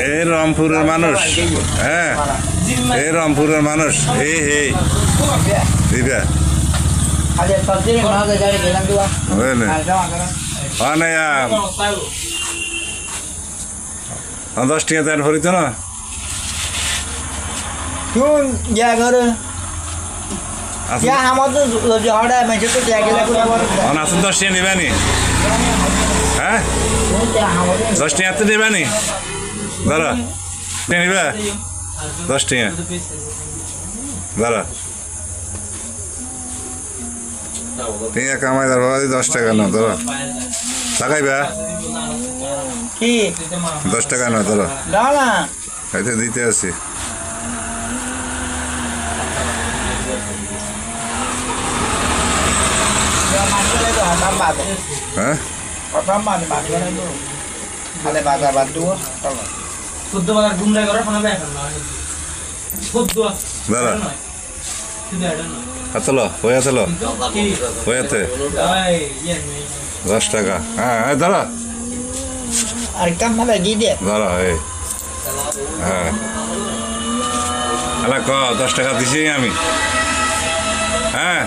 এই রংপুরের মানুষ হ্যাঁ এই রংপুরের মানুষ এই এই দিবা দশ টাকা দেন ভরিত না আসুন 10 টাকা নিবানি হ্যাঁ 10 টাকা তো নিবানি দাঁড়া নিবা 10 টাকা দাঁড়া টিয়া কামাই দাঁড়া 10 টাকা না দাঁড়া লাগাইবা কি 10 টাকা না দাঁড়া দাঁড়া এতে দিতে আসি হ্যাঁ চলো হয়ে চলো হয়েছে 10 টাকা হ্যাঁ দাঁড়া দাঁড়া হ্যাঁ ক 10 টাকা দিছি আমি হ্যাঁ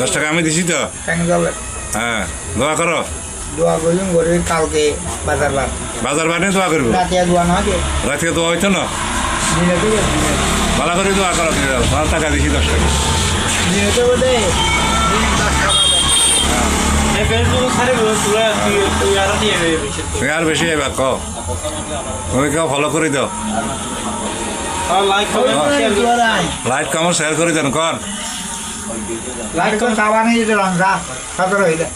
10 টাকা আমি দিছি তো হ্যাঁ দোয়া করো কালকে বাজার বানে দোয়া করবো রাতে দোয়া হইতো না ভালো করে দোয়া করো 10 টাকা দিছি 10 টাকা আর বেশি এবার ক তুমি কেউ ফলো করে দাও লাইক কমেন্ট শেয়ার করে দেন কর লাইক কম সাবানি দিতে লঙ্কা সাতর হইলে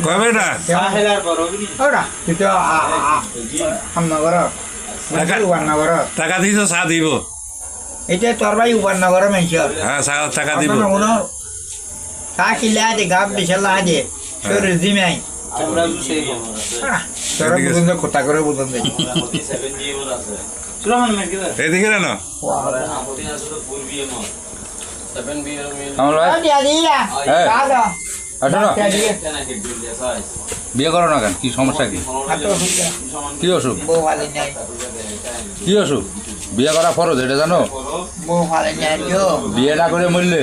কবে না ওরা কিন্তু আমনগর টাকা দিছ চা দিব এটা তোর ভাই উপনগর মেনশর হ্যাঁ টাকা দিব তা কিলা দে গাব দিছলা আজে তোর জিমাই আমরা সেই তোর বুঝন কথা করে বুঝন দে এদিকে না বিয়ে করো না কেন কি সমস্যা কি কি অসুখ কি অসুখ বিয়ে করা ফরজ এটা জানো বিয়ে না করে মরলে